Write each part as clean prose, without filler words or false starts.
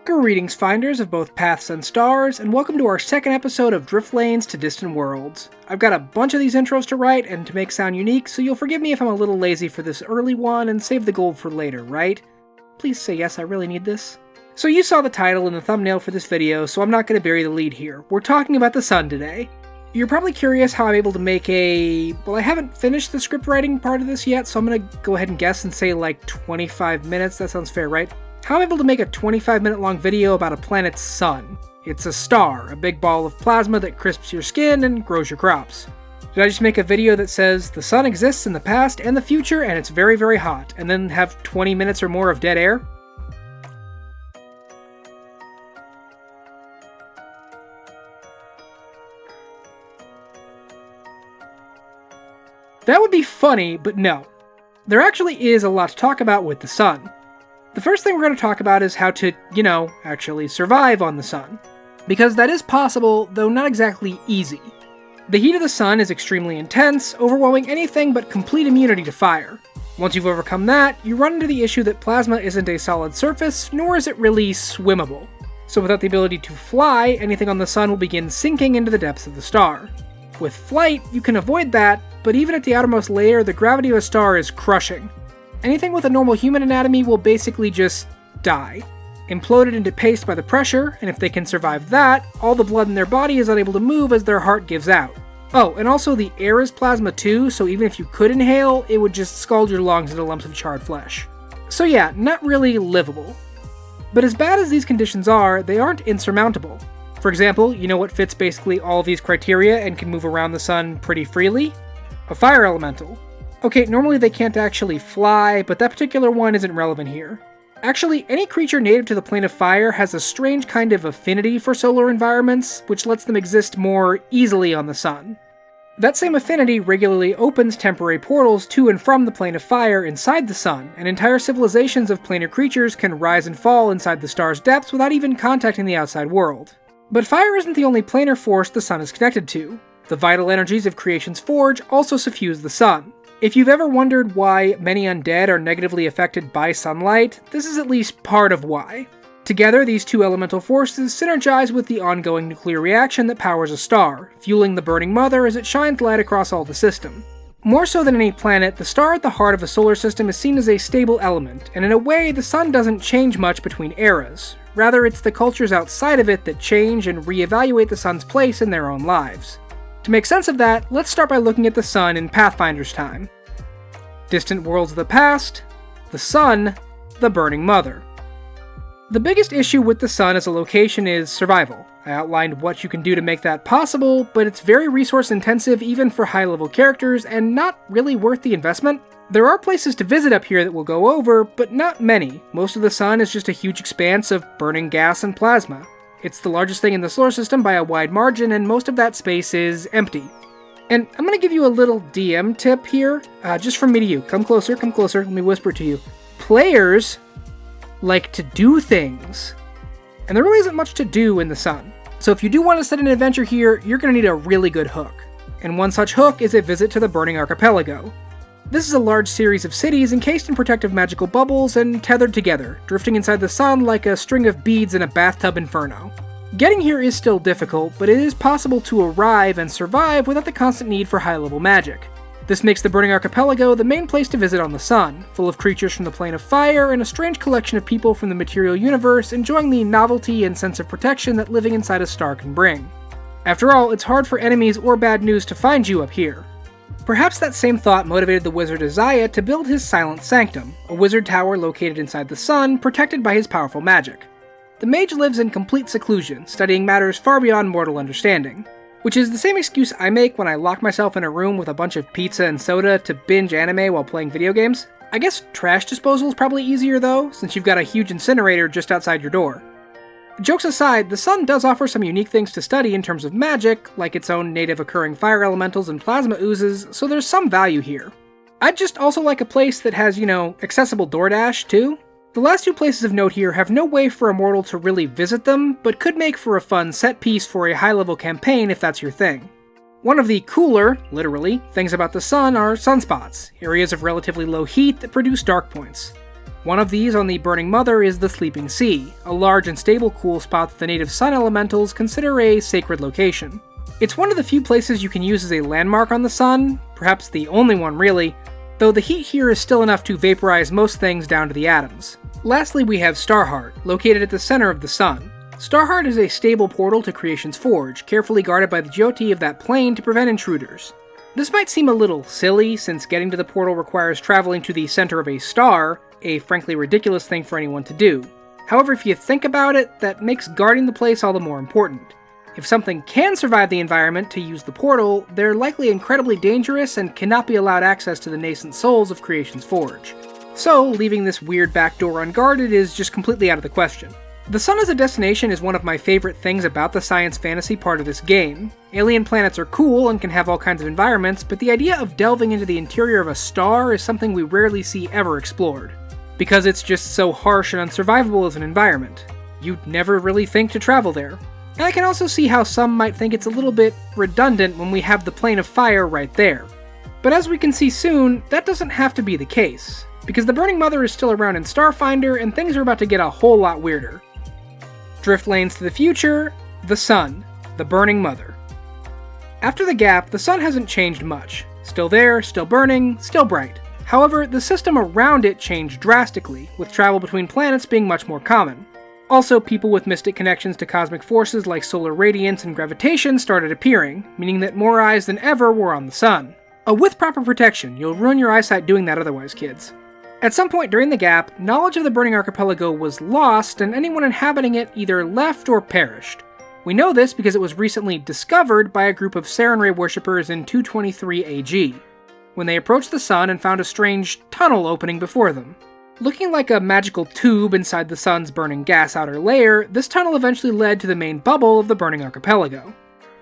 Greetings, finders of both paths and stars, and welcome to our second episode of Drift Lanes to Distant Worlds. I've got a bunch of these intros to write and to make sound unique, so you'll forgive me if I'm a little lazy for this early one and save the gold for later, right? Please say yes, I really need this. So you saw the title and the thumbnail for this video, so I'm not going to bury the lead here. We're talking about the sun today. You're probably curious how I'm able to make well, I haven't finished the script writing part of this yet, so I'm going to go ahead and guess and say like 25 minutes. That sounds fair, right? How I'm able to make a 25-minute long video about a planet's sun. It's a star, a big ball of plasma that crisps your skin and grows your crops. Did I just make a video that says the sun exists in the past and the future and it's very, very hot, and then have 20 minutes or more of dead air? That would be funny, but no. There actually is a lot to talk about with the sun. The first thing we're going to talk about is how to, actually survive on the sun. Because that is possible, though not exactly easy. The heat of the sun is extremely intense, overwhelming anything but complete immunity to fire. Once you've overcome that, you run into the issue that plasma isn't a solid surface, nor is it really swimmable. So without the ability to fly, anything on the sun will begin sinking into the depths of the star. With flight, you can avoid that, but even at the outermost layer, the gravity of a star is crushing. Anything with a normal human anatomy will basically just die, imploded into paste by the pressure, and if they can survive that, all the blood in their body is unable to move as their heart gives out. Oh, and also the air is plasma too, so even if you could inhale, it would just scald your lungs into lumps of charred flesh. So yeah, not really livable. But as bad as these conditions are, they aren't insurmountable. For example, you know what fits basically all of these criteria and can move around the sun pretty freely? A fire elemental. Okay, normally they can't actually fly, but that particular one isn't relevant here. Actually, any creature native to the plane of fire has a strange kind of affinity for solar environments, which lets them exist more easily on the sun. That same affinity regularly opens temporary portals to and from the plane of fire inside the sun, and entire civilizations of planar creatures can rise and fall inside the star's depths without even contacting the outside world. But fire isn't the only planar force the sun is connected to. The vital energies of creation's forge also suffuse the sun. If you've ever wondered why many undead are negatively affected by sunlight, this is at least part of why. Together, these two elemental forces synergize with the ongoing nuclear reaction that powers a star, fueling the burning mother as it shines light across all the system. More so than any planet, the star at the heart of a solar system is seen as a stable element, and in a way, the sun doesn't change much between eras. Rather, it's the cultures outside of it that change and reevaluate the sun's place in their own lives. To make sense of that, let's start by looking at the sun in Pathfinder's time. Distant worlds of the past, the sun, the burning mother. The biggest issue with the sun as a location is survival. I outlined what you can do to make that possible, but it's very resource intensive even for high-level characters and not really worth the investment. There are places to visit up here that we'll go over, but not many. Most of the sun is just a huge expanse of burning gas and plasma. It's the largest thing in the solar system by a wide margin, and most of that space is empty. And I'm going to give you a little DM tip here, just from me to you. Come closer, let me whisper to you. Players like to do things, and there really isn't much to do in the sun. So if you do want to set an adventure here, you're going to need a really good hook. And one such hook is a visit to the Burning Archipelago. This is a large series of cities encased in protective magical bubbles and tethered together, drifting inside the sun like a string of beads in a bathtub inferno. Getting here is still difficult, but it is possible to arrive and survive without the constant need for high-level magic. This makes the Burning Archipelago the main place to visit on the sun, full of creatures from the plane of fire and a strange collection of people from the material universe enjoying the novelty and sense of protection that living inside a star can bring. After all, it's hard for enemies or bad news to find you up here. Perhaps that same thought motivated the wizard Isaiah to build his Silent Sanctum, a wizard tower located inside the sun, protected by his powerful magic. The mage lives in complete seclusion, studying matters far beyond mortal understanding. Which is the same excuse I make when I lock myself in a room with a bunch of pizza and soda to binge anime while playing video games. I guess trash disposal is probably easier though, since you've got a huge incinerator just outside your door. Jokes aside, the sun does offer some unique things to study in terms of magic, like its own native occurring fire elementals and plasma oozes, so there's some value here. I'd just also like a place that has, accessible DoorDash too. The last two places of note here have no way for a mortal to really visit them, but could make for a fun set piece for a high-level campaign if that's your thing. One of the cooler, literally, things about the sun are sunspots, areas of relatively low heat that produce dark points. One of these on the Burning Mother is the Sleeping Sea, a large and stable cool spot that the native sun elementals consider a sacred location. It's one of the few places you can use as a landmark on the sun, perhaps the only one really, though the heat here is still enough to vaporize most things down to the atoms. Lastly, we have Starheart, located at the center of the sun. Starheart is a stable portal to Creation's Forge, carefully guarded by the Jyoti of that plane to prevent intruders. This might seem a little silly, since getting to the portal requires traveling to the center of a star, a frankly ridiculous thing for anyone to do. However, if you think about it, that makes guarding the place all the more important. If something can survive the environment to use the portal, they're likely incredibly dangerous and cannot be allowed access to the nascent souls of Creation's Forge. So, leaving this weird back door unguarded is just completely out of the question. The sun as a destination is one of my favorite things about the science fantasy part of this game. Alien planets are cool and can have all kinds of environments, but the idea of delving into the interior of a star is something we rarely see ever explored. Because it's just so harsh and unsurvivable as an environment. You'd never really think to travel there. And I can also see how some might think it's a little bit redundant when we have the plane of fire right there. But as we can see soon, that doesn't have to be the case, because the Burning Mother is still around in Starfinder and things are about to get a whole lot weirder. Drift lanes to the future, the sun, the Burning Mother. After the gap, the sun hasn't changed much. Still there, still burning, still bright. However, the system around it changed drastically, with travel between planets being much more common. Also, people with mystic connections to cosmic forces like solar radiance and gravitation started appearing, meaning that more eyes than ever were on the sun. With proper protection, you'll ruin your eyesight doing that otherwise, kids. At some point during the gap, knowledge of the Burning Archipelago was lost and anyone inhabiting it either left or perished. We know this because it was recently discovered by a group of Sarenrae worshippers in 223 AG, when they approached the sun and found a strange tunnel opening before them. Looking like a magical tube inside the sun's burning gas outer layer, this tunnel eventually led to the main bubble of the Burning Archipelago.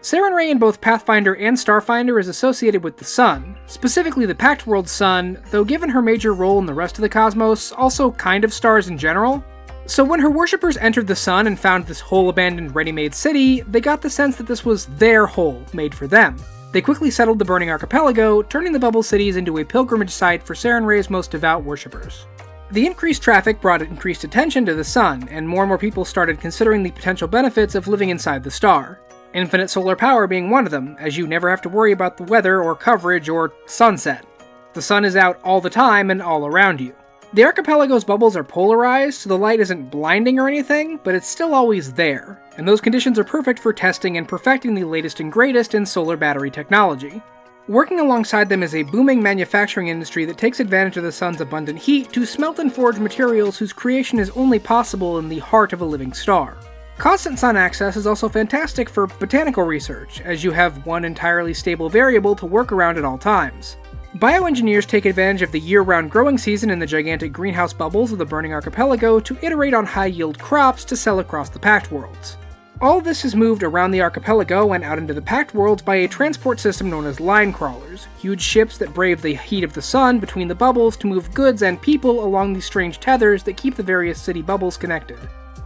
Sarenrae in both Pathfinder and Starfinder is associated with the sun, specifically the Pact Worlds sun, though given her major role in the rest of the cosmos, also kind of stars in general. So when her worshippers entered the sun and found this whole abandoned ready-made city, they got the sense that this was their hole, made for them. They quickly settled the Burning Archipelago, turning the bubble cities into a pilgrimage site for Sarenrae's most devout worshippers. The increased traffic brought increased attention to the sun, and more people started considering the potential benefits of living inside the star. Infinite solar power being one of them, as you never have to worry about the weather or coverage or sunset. The sun is out all the time and all around you. The archipelago's bubbles are polarized, so the light isn't blinding or anything, but it's still always there, and those conditions are perfect for testing and perfecting the latest and greatest in solar battery technology. Working alongside them is a booming manufacturing industry that takes advantage of the sun's abundant heat to smelt and forge materials whose creation is only possible in the heart of a living star. Constant sun access is also fantastic for botanical research, as you have one entirely stable variable to work around at all times. Bioengineers take advantage of the year-round growing season in the gigantic greenhouse bubbles of the Burning Archipelago to iterate on high-yield crops to sell across the Pact Worlds. All of this is moved around the archipelago and out into the Pact Worlds by a transport system known as line crawlers, huge ships that brave the heat of the sun between the bubbles to move goods and people along these strange tethers that keep the various city bubbles connected.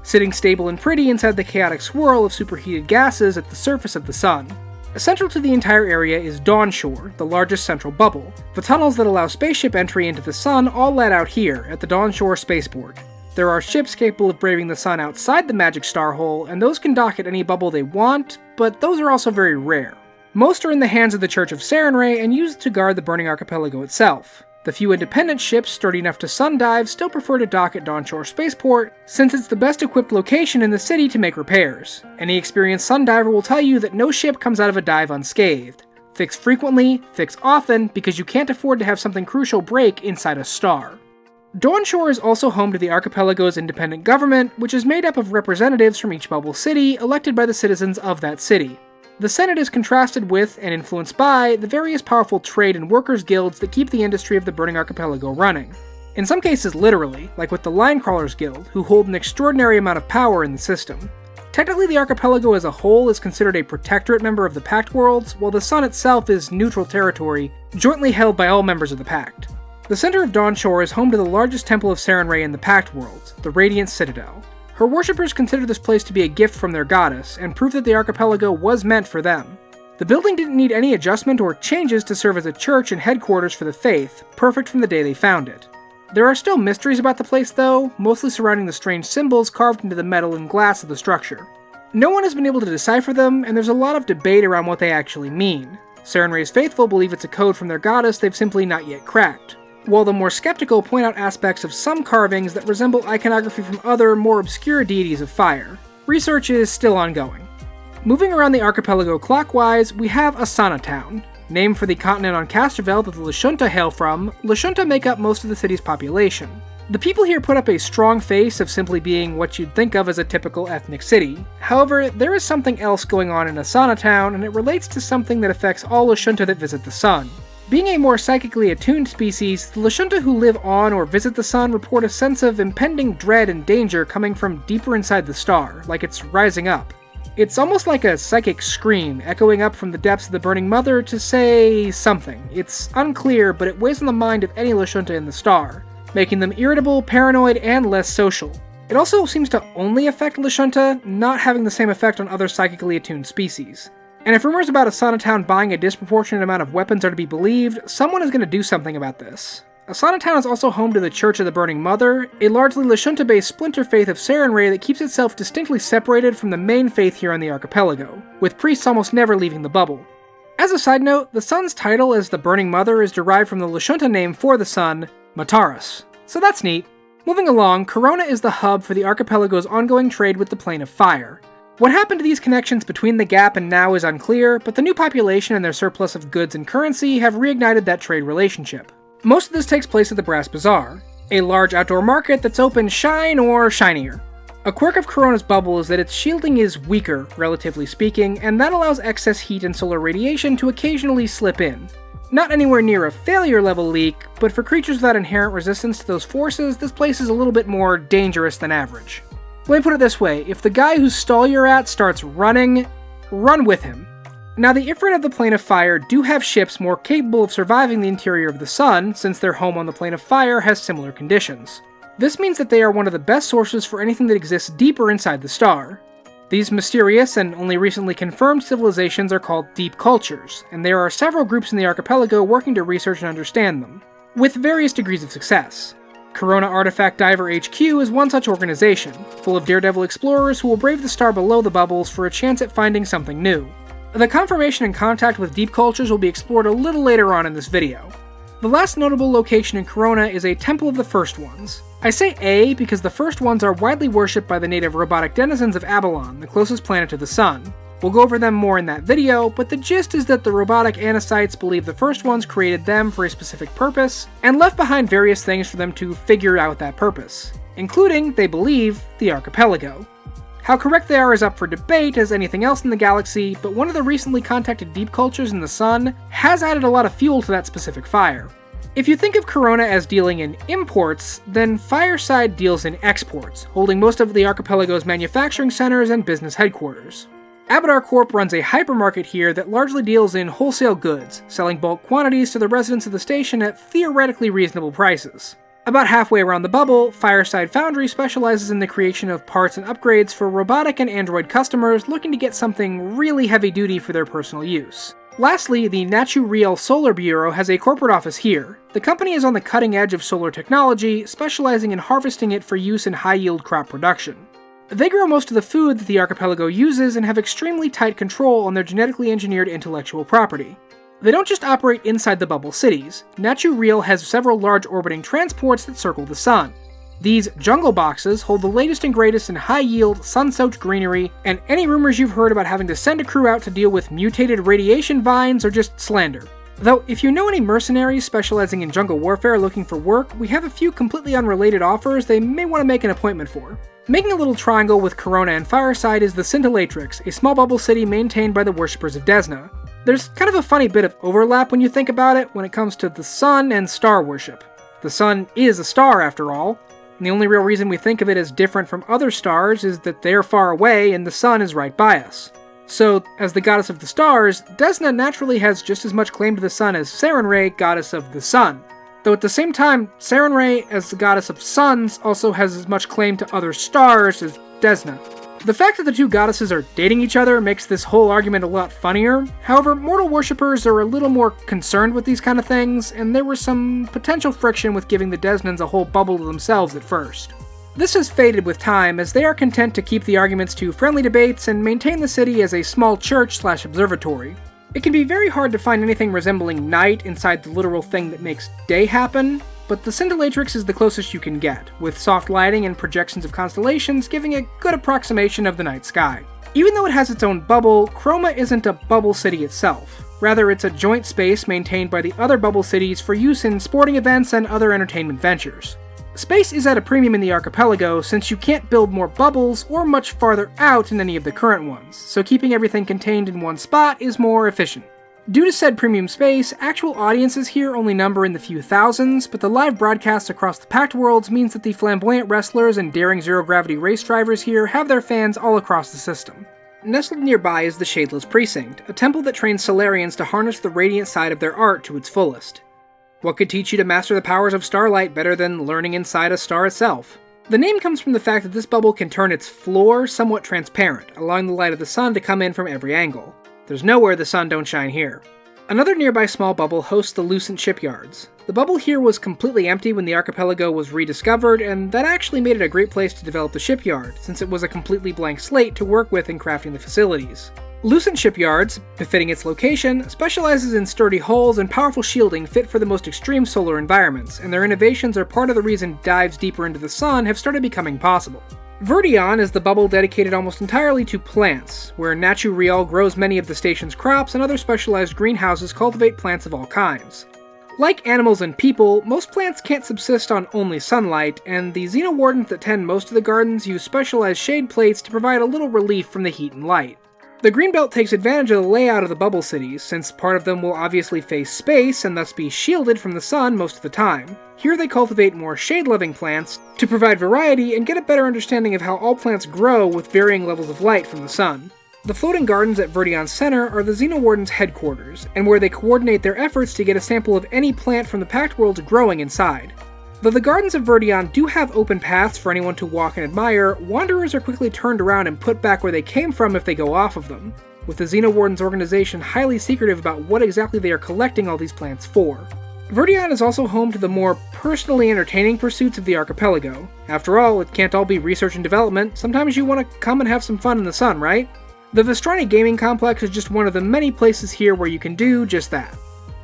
Sitting stable and pretty inside the chaotic swirl of superheated gases at the surface of the sun. Central to the entire area is Dawnshore, the largest central bubble. The tunnels that allow spaceship entry into the sun all led out here, at the Dawnshore spaceport. There are ships capable of braving the sun outside the magic star hole, and those can dock at any bubble they want, but those are also very rare. Most are in the hands of the Church of Sarenrae and used to guard the Burning Archipelago itself. The few independent ships sturdy enough to sun dive still prefer to dock at Dawnshore Spaceport, since it's the best equipped location in the city to make repairs. Any experienced sun diver will tell you that no ship comes out of a dive unscathed. Fix frequently, fix often, because you can't afford to have something crucial break inside a star. Dawnshore is also home to the archipelago's independent government, which is made up of representatives from each bubble city elected by the citizens of that city. The Senate is contrasted with, and influenced by, the various powerful trade and workers' guilds that keep the industry of the Burning Archipelago running. In some cases literally, like with the Line Crawlers Guild, who hold an extraordinary amount of power in the system. Technically, the archipelago as a whole is considered a protectorate member of the Pact Worlds, while the sun itself is neutral territory, jointly held by all members of the Pact. The center of Dawnshore is home to the largest temple of Sarenrae in the Pact Worlds, the Radiant Citadel. Her worshippers consider this place to be a gift from their goddess, and proof that the archipelago was meant for them. The building didn't need any adjustment or changes to serve as a church and headquarters for the faith, perfect from the day they found it. There are still mysteries about the place though, mostly surrounding the strange symbols carved into the metal and glass of the structure. No one has been able to decipher them, and there's a lot of debate around what they actually mean. Sarenrae's faithful believe it's a code from their goddess they've simply not yet cracked, while the more skeptical point out aspects of some carvings that resemble iconography from other, more obscure deities of fire. Research is still ongoing. Moving around the archipelago clockwise, we have Asana Town. Named for the continent on Castrovel that the Lashunta hail from, Lashunta make up most of the city's population. The people here put up a strong face of simply being what you'd think of as a typical ethnic city. However, there is something else going on in Asana Town, and it relates to something that affects all Lashunta that visit the sun. Being a more psychically attuned species, the Lashunta who live on or visit the sun report a sense of impending dread and danger coming from deeper inside the star, like it's rising up. It's almost like a psychic scream, echoing up from the depths of the Burning Mother to say something. It's unclear, but it weighs on the mind of any Lashunta in the star, making them irritable, paranoid, and less social. It also seems to only affect Lashunta, not having the same effect on other psychically attuned species. And if rumors about Asana Town buying a disproportionate amount of weapons are to be believed, someone is going to do something about this. Asana Town is also home to the Church of the Burning Mother, a largely Lashunta-based splinter faith of Sarenrae that keeps itself distinctly separated from the main faith here on the archipelago, with priests almost never leaving the bubble. As a side note, the sun's title as the Burning Mother is derived from the Lashunta name for the sun, Mataras. So that's neat. Moving along, Corona is the hub for the archipelago's ongoing trade with the Plane of Fire. What happened to these connections between the gap and now is unclear, but the new population and their surplus of goods and currency have reignited that trade relationship. Most of this takes place at the Brass Bazaar, a large outdoor market that's open shine or shinier. A quirk of Corona's bubble is that its shielding is weaker, relatively speaking, and that allows excess heat and solar radiation to occasionally slip in. Not anywhere near a failure level leak, but for creatures without inherent resistance to those forces, this place is a little bit more dangerous than average. Let me put it this way, if the guy whose stall you're at starts running, run with him. Now, the Ifrit of the Plane of Fire do have ships more capable of surviving the interior of the sun, since their home on the Plane of Fire has similar conditions. This means that they are one of the best sources for anything that exists deeper inside the star. These mysterious and only recently confirmed civilizations are called deep cultures, and there are several groups in the archipelago working to research and understand them, with various degrees of success. Corona Artifact Diver HQ is one such organization, full of daredevil explorers who will brave the star below the bubbles for a chance at finding something new. The confirmation and contact with deep cultures will be explored a little later on in this video. The last notable location in Corona is a Temple of the First Ones. I say A because the First Ones are widely worshipped by the native robotic denizens of Abalon, the closest planet to the sun. We'll go over them more in that video, but the gist is that the robotic Anacites believe the First Ones created them for a specific purpose, and left behind various things for them to figure out that purpose, including, they believe, the archipelago. How correct they are is up for debate as anything else in the galaxy, but one of the recently contacted deep cultures in the sun has added a lot of fuel to that specific fire. If you think of Corona as dealing in imports, then Fireside deals in exports, holding most of the archipelago's manufacturing centers and business headquarters. Abadar Corp runs a hypermarket here that largely deals in wholesale goods, selling bulk quantities to the residents of the station at theoretically reasonable prices. About halfway around the bubble, Fireside Foundry specializes in the creation of parts and upgrades for robotic and android customers looking to get something really heavy-duty for their personal use. Lastly, the Natu Riel Solar Bureau has a corporate office here. The company is on the cutting edge of solar technology, specializing in harvesting it for use in high-yield crop production. They grow most of the food that the archipelago uses and have extremely tight control on their genetically engineered intellectual property. They don't just operate inside the bubble cities. Natu Riel has several large orbiting transports that circle the sun. These jungle boxes hold the latest and greatest in high-yield, sun-soaked greenery, and any rumors you've heard about having to send a crew out to deal with mutated radiation vines are just slander. Though, if you know any mercenaries specializing in jungle warfare looking for work, we have a few completely unrelated offers they may want to make an appointment for. Making a little triangle with Corona and Fireside is the Scintillatrix, a small bubble city maintained by the worshippers of Desna. There's kind of a funny bit of overlap when you think about it when it comes to the sun and star worship. The sun is a star, after all, and the only real reason we think of it as different from other stars is that they're far away and the sun is right by us. So, as the goddess of the stars, Desna naturally has just as much claim to the sun as Sarenrae, goddess of the sun. Though at the same time, Sarenrae, as the goddess of suns, also has as much claim to other stars as Desna. The fact that the two goddesses are dating each other makes this whole argument a lot funnier. However, mortal worshippers are a little more concerned with these kind of things, and there was some potential friction with giving the Desnans a whole bubble to themselves at first. This has faded with time, as they are content to keep the arguments to friendly debates and maintain the city as a small church/observatory. It can be very hard to find anything resembling night inside the literal thing that makes day happen, but the Cinderlatrix is the closest you can get, with soft lighting and projections of constellations giving a good approximation of the night sky. Even though it has its own bubble, Chroma isn't a bubble city itself. Rather, it's a joint space maintained by the other bubble cities for use in sporting events and other entertainment ventures. Space is at a premium in the archipelago since you can't build more bubbles or much farther out in any of the current ones, so keeping everything contained in one spot is more efficient. Due to said premium space, actual audiences here only number in the few thousands, but the live broadcast across the Pact Worlds means that the flamboyant wrestlers and daring zero-gravity race drivers here have their fans all across the system. Nestled nearby is the Shadeless Precinct, a temple that trains Solarians to harness the radiant side of their art to its fullest. What could teach you to master the powers of starlight better than learning inside a star itself? The name comes from the fact that this bubble can turn its floor somewhat transparent, allowing the light of the sun to come in from every angle. There's nowhere the sun don't shine here. Another nearby small bubble hosts the Lucent Shipyards. The bubble here was completely empty when the archipelago was rediscovered, and that actually made it a great place to develop the shipyard, since it was a completely blank slate to work with in crafting the facilities. Lucent Shipyards, befitting its location, specializes in sturdy hulls and powerful shielding fit for the most extreme solar environments, and their innovations are part of the reason dives deeper into the sun have started becoming possible. Verdion is the bubble dedicated almost entirely to plants, where Naturiel grows many of the station's crops and other specialized greenhouses cultivate plants of all kinds. Like animals and people, most plants can't subsist on only sunlight, and the Xenowardens that tend most of the gardens use specialized shade plates to provide a little relief from the heat and light. The Greenbelt takes advantage of the layout of the bubble cities, since part of them will obviously face space and thus be shielded from the sun most of the time. Here they cultivate more shade-loving plants to provide variety and get a better understanding of how all plants grow with varying levels of light from the sun. The floating gardens at Verdion's center are the Xenowardens' headquarters, and where they coordinate their efforts to get a sample of any plant from the Pact Worlds growing inside. Though the gardens of Verdion do have open paths for anyone to walk and admire, wanderers are quickly turned around and put back where they came from if they go off of them, with the Xenowardens' organization highly secretive about what exactly they are collecting all these plants for. Verdion is also home to the more personally entertaining pursuits of the archipelago. After all, it can't all be research and development, sometimes you want to come and have some fun in the sun, right? The Vestrani Gaming Complex is just one of the many places here where you can do just that.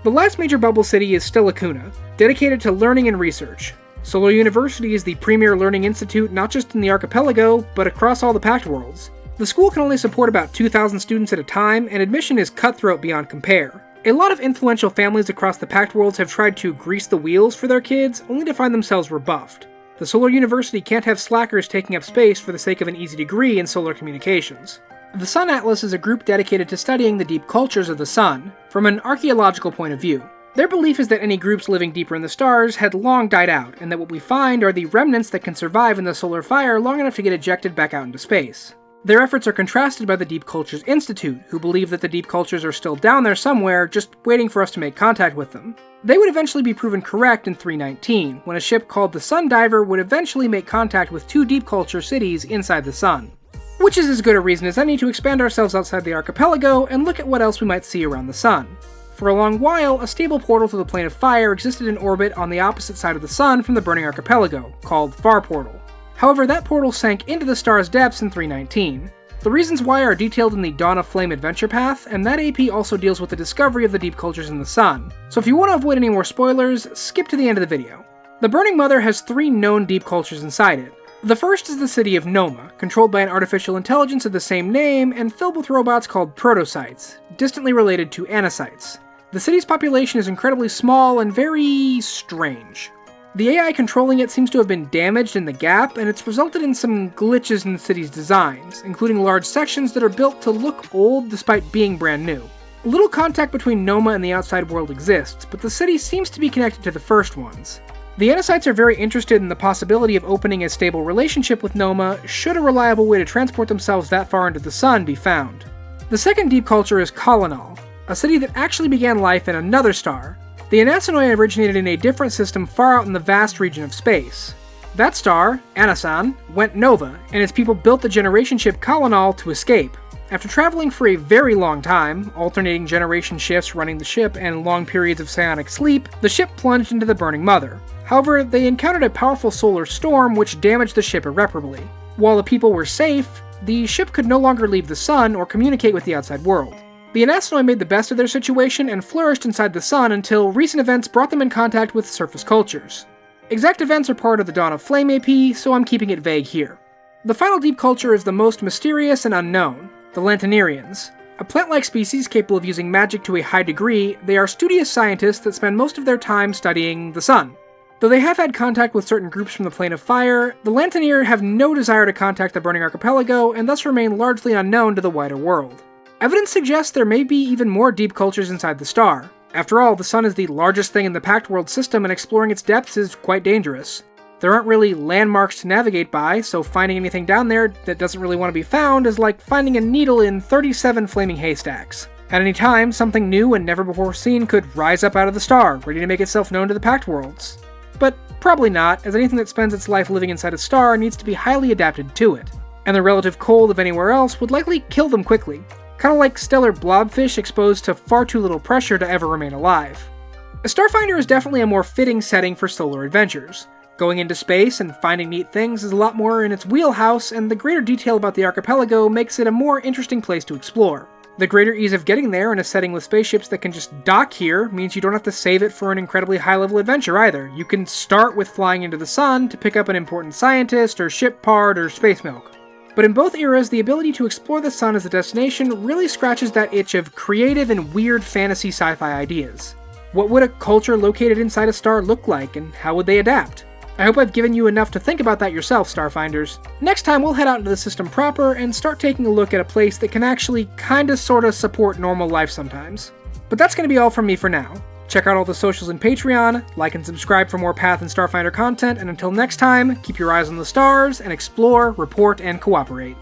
The last major bubble city is Stellacuna, dedicated to learning and research. Solar University is the premier learning institute not just in the archipelago, but across all the Pact Worlds. The school can only support about 2,000 students at a time, and admission is cutthroat beyond compare. A lot of influential families across the Pact Worlds have tried to grease the wheels for their kids, only to find themselves rebuffed. The Solar University can't have slackers taking up space for the sake of an easy degree in solar communications. The Sun Atlas is a group dedicated to studying the deep cultures of the sun, from an archaeological point of view. Their belief is that any groups living deeper in the stars had long died out, and that what we find are the remnants that can survive in the solar fire long enough to get ejected back out into space. Their efforts are contrasted by the Deep Cultures Institute, who believe that the deep cultures are still down there somewhere, just waiting for us to make contact with them. They would eventually be proven correct in 319, when a ship called the Sun Diver would eventually make contact with two deep culture cities inside the sun. Which is as good a reason as any to expand ourselves outside the archipelago and look at what else we might see around the sun. For a long while, a stable portal to the plane of fire existed in orbit on the opposite side of the sun from the burning archipelago, called Far Portal. However, that portal sank into the star's depths in 319. The reasons why are detailed in the Dawn of Flame adventure path, and that AP also deals with the discovery of the deep cultures in the sun. So if you want to avoid any more spoilers, skip to the end of the video. The Burning Mother has 3 known deep cultures inside it. The first is the city of Noma, controlled by an artificial intelligence of the same name and filled with robots called protocytes, distantly related to anacytes. The city's population is incredibly small and very strange. The AI controlling it seems to have been damaged in the gap, and it's resulted in some glitches in the city's designs, including large sections that are built to look old despite being brand new. Little contact between Noma and the outside world exists, but the city seems to be connected to the first ones. The Anacytes are very interested in the possibility of opening a stable relationship with Noma should a reliable way to transport themselves that far into the sun be found. The second deep culture is Colonal, a city that actually began life in another star. The Anasinoi originated in a different system far out in the vast region of space. That star, Anasan, went nova, and its people built the generation ship Colonal to escape. After traveling for a very long time, alternating generation shifts running the ship and long periods of psionic sleep, the ship plunged into the Burning Mother. However, they encountered a powerful solar storm which damaged the ship irreparably. While the people were safe, the ship could no longer leave the sun or communicate with the outside world. The Anastonoi made the best of their situation and flourished inside the sun until recent events brought them in contact with surface cultures. Exact events are part of the Dawn of Flame AP, so I'm keeping it vague here. The final deep culture is the most mysterious and unknown, the Lantanirians. A plant-like species capable of using magic to a high degree, they are studious scientists that spend most of their time studying the sun. Though they have had contact with certain groups from the Plane of Fire, the Lantanir have no desire to contact the Burning Archipelago and thus remain largely unknown to the wider world. Evidence suggests there may be even more deep cultures inside the star. After all, the sun is the largest thing in the Pact World system and exploring its depths is quite dangerous. There aren't really landmarks to navigate by, so finding anything down there that doesn't really want to be found is like finding a needle in 37 flaming haystacks. At any time, something new and never before seen could rise up out of the star, ready to make itself known to the Pact Worlds. But probably not, as anything that spends its life living inside a star needs to be highly adapted to it, and the relative cold of anywhere else would likely kill them quickly, kinda like stellar blobfish exposed to far too little pressure to ever remain alive. A Starfinder is definitely a more fitting setting for solar adventures. Going into space and finding neat things is a lot more in its wheelhouse, and the greater detail about the archipelago makes it a more interesting place to explore. The greater ease of getting there in a setting with spaceships that can just dock here means you don't have to save it for an incredibly high-level adventure either. You can start with flying into the sun to pick up an important scientist, or ship part, or space milk. But in both eras, the ability to explore the sun as a destination really scratches that itch of creative and weird fantasy sci-fi ideas. What would a culture located inside a star look like, and how would they adapt? I hope I've given you enough to think about that yourself, Starfinders. Next time we'll head out into the system proper and start taking a look at a place that can actually kinda sorta support normal life sometimes. But that's gonna be all from me for now. Check out all the socials and Patreon, like and subscribe for more Path and Starfinder content, and until next time, keep your eyes on the stars and explore, report, and cooperate.